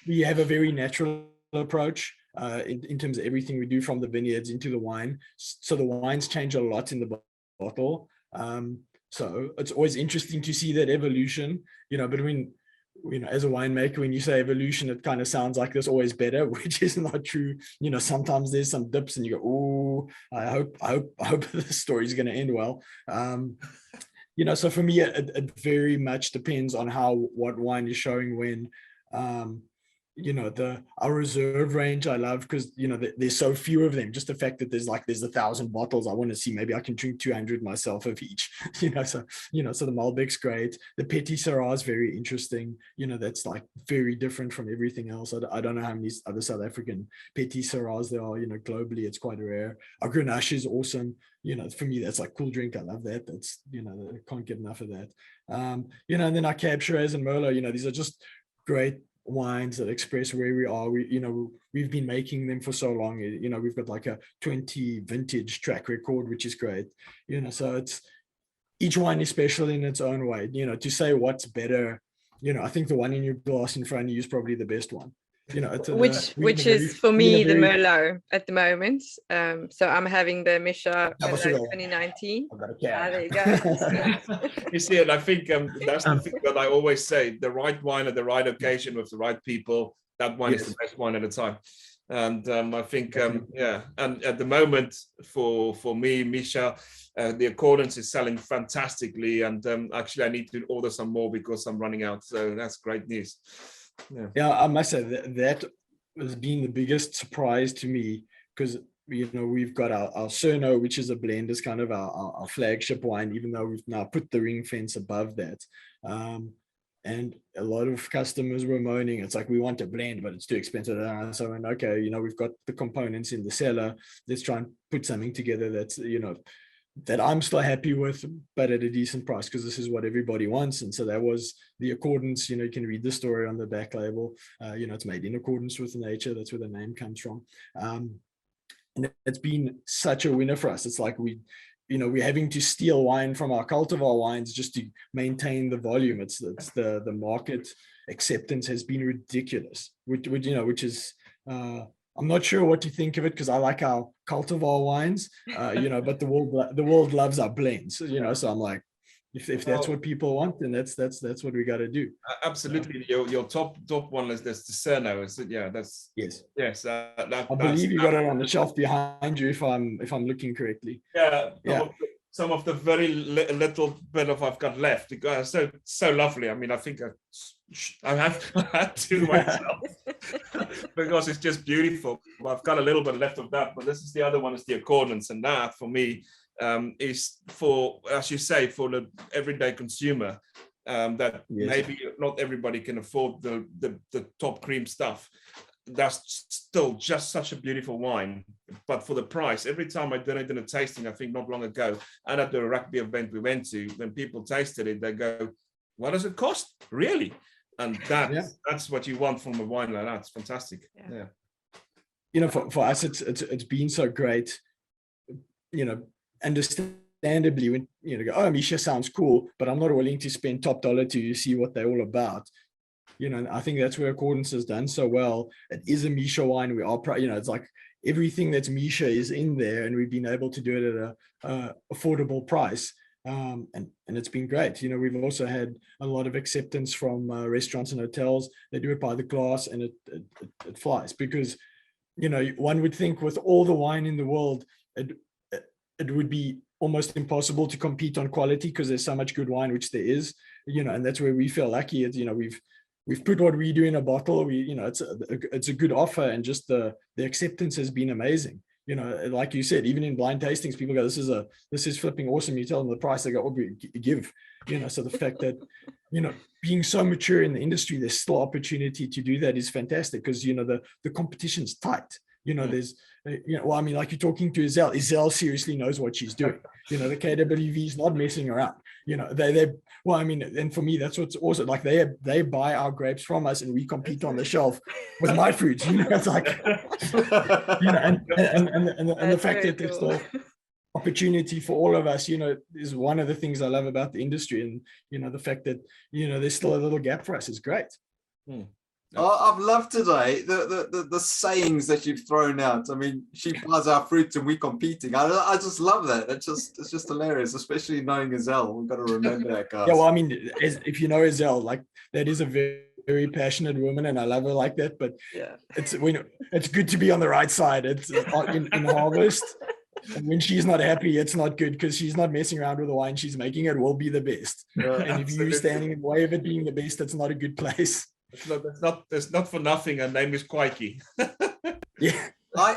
we have a very natural approach in terms of everything we do, from the vineyards into the wine. So the wines change a lot in the bottle. So it's always interesting to see that evolution, but when, as a winemaker, when you say evolution, it kind of sounds like there's always better, which is not true. Sometimes there's some dips and you go, oh, I hope this story is going to end well. So for me, it very much depends on what wine is showing when. our reserve range I love, because there's so few of them. Just the fact that there's 1,000 bottles, I want to see, maybe I can drink 200 myself of each. So the Malbec's great. The Petit Syrah is very interesting. That's very different from everything else. I don't know how many other South African Petit Syrahs there are. Globally it's quite rare. Our Grenache is awesome. For me that's cool drink. I love that. That's I can't get enough of that. And then our Cab Shiraz and Merlot, these are just great wines that express where we are. We've been making them for so long. We've got a 20 vintage track record, which is great. So it's, each wine is special in its own way. To say what's better, I think the one in your glass in front of you is probably the best one. Which is for me the Merlot at the moment. So I'm having the Mischa Merlot 2019. There you go. You see it. I think that's the thing that I always say: the right wine at the right occasion with the right people. That wine is the best wine at the time. And I think and at the moment for me, Mischa, the accordance is selling fantastically, and actually I need to order some more because I'm running out. So that's great news. Yeah, I must say that has been the biggest surprise to me, because we've got our Cerno, which is a blend, is kind of our flagship wine, even though we've now put the ring fence above that. And a lot of customers were moaning, it's we want a blend, but it's too expensive. So I went, okay, we've got the components in the cellar, let's try and put something together that's that I'm still happy with, but at a decent price, because this is what everybody wants. And so that was the accordance. You can read the story on the back label. It's made in accordance with nature. That's where the name comes from. And it's been such a winner for us. It's we're having to steal wine from our cultivar wines just to maintain the volume. It's the market acceptance has been ridiculous, which is I'm not sure what to think of it, because I like our cultivar wines, but the world loves our blends, so I'm like, if that's what people want, then that's what we got to do. Absolutely. Your top one is the Cerno, is it? Yeah, that's yes. I believe you got it on the shelf behind you, if I'm looking correctly. Some of the very little bit of I've got left. So lovely. I mean, I think I have had to myself because it's just beautiful. I've got a little bit left of that, but this is the other one, is the accordance, and that for me is for, as you say, for the everyday consumer. That maybe not everybody can afford the top cream stuff. That's still just such a beautiful wine, but for the price, every time I did a tasting, I think not long ago, and at the rugby event we went to, when people tasted it, they go, what does it cost, really? And that's what you want from a wine like that. It's fantastic. For us, it's been so great, understandably, when go, oh, Mischa sounds cool, but I'm not willing to spend top dollar to see what they're all about. I think that's where accordance has done so well. It is a Mischa wine. We are, it's everything that's Mischa is in there, and we've been able to do it at a affordable price. And it's been great. We've also had a lot of acceptance from restaurants and hotels. They do it by the glass, and it flies, because one would think with all the wine in the world, it would be almost impossible to compete on quality, because there's so much good wine, which there is. And that's where we feel lucky. We've put what we do in a bottle. It's a good offer, and just the acceptance has been amazing. Like you said, even in blind tastings, people go, this is flipping awesome. You tell them the price, they go, what we give. So the fact that being so mature in the industry, there's still opportunity to do that is fantastic, because the competition's tight. There's well, I mean, like you're talking to Izelle seriously knows what she's doing. The KWV is not messing around. They well, I mean, and for me, that's what's awesome. They buy our grapes from us, and we compete on the shelf with my fruits. It's and the fact that there's still opportunity for all of us, is one of the things I love about the industry. And the fact that there's still a little gap for us is great. Oh, I've loved today the sayings that you've thrown out. I mean, she buys our fruits and we're competing. I just love that. It's just hilarious, especially knowing Izelle. We've got to remember that, guys. Yeah, well, I mean, if you know Izelle, that is a very, very passionate woman, and I love her like that. But it's good to be on the right side. It's in harvest. And when she's not happy, it's not good, because she's not messing around with the wine she's making. It will be the best. And if you're standing in the way of it being the best, that's not a good place. It's not for nothing. Her name is Kwaiki. Yeah. I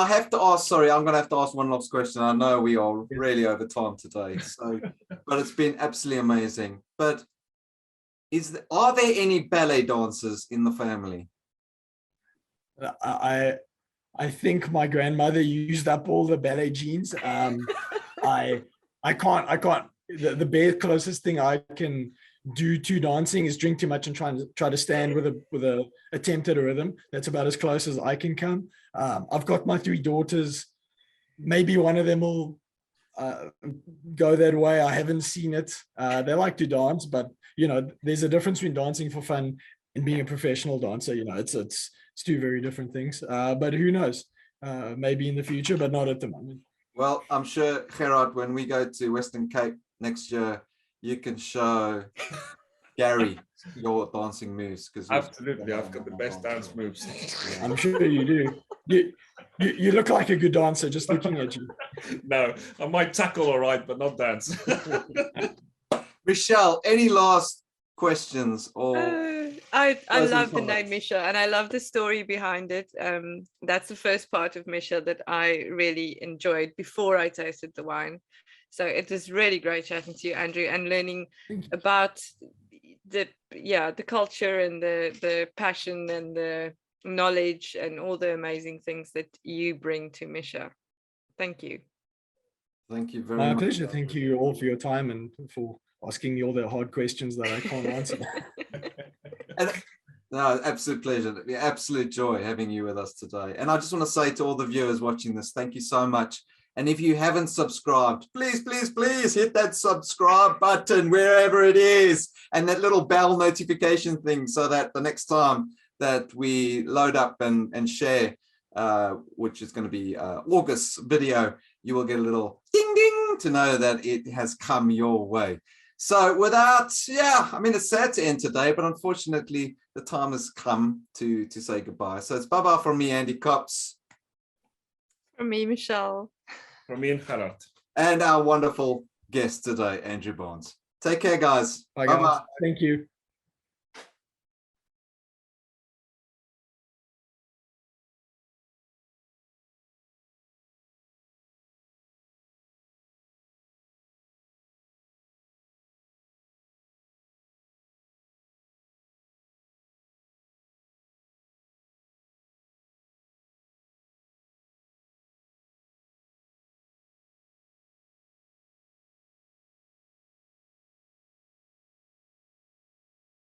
have to ask, sorry, I'm gonna have to ask one last question. I know we are really over time today, so but it's been absolutely amazing. But are there any ballet dancers in the family? I think my grandmother used up all the ballet genes. I can't. The bare closest thing I can do to dancing is drink too much and try to stand with a attempt at a rhythm. That's about as close as I can come. I've got my 3 daughters. Maybe one of them will go that way. I haven't seen it. They like to dance, but there's a difference between dancing for fun and being a professional dancer. It's 2 very different things. But who knows? Maybe in the future, but not at the moment. Well, I'm sure, Gerard, when we go to Western Cape next year, you can show Gary your dancing moves. Because Absolutely, I've got the best dance moves. I'm sure you do. You look like a good dancer just looking at you. No, I might tackle all right, but not dance. Michelle, any last questions or I closing love the name comments? Mischa, and I love the story behind it. That's the first part of Mischa that I really enjoyed before I tasted the wine. So it was really great chatting to you, Andrew, and learning about the culture and the passion and the knowledge and all the amazing things that you bring to Mischa. Thank you. Thank you very My much. pleasure. Thank you all for your time and for asking me all the hard questions that I can't answer. No, absolute pleasure. The absolute joy having you with us today. And I just want to say to all the viewers watching this, thank you so much. And if you haven't subscribed, please, please, please hit that subscribe button wherever it is and that little bell notification thing so that the next time that we load up and share, which is going to be August's video, you will get a little ding ding to know that it has come your way. So it's sad to end today, but unfortunately the time has come to say goodbye. So it's bye-bye from me, Andy Cops. From me, Michelle. From me and Gerard. And our wonderful guest today, Andrew Barnes. Take care, guys. Bye, guys. Thank you.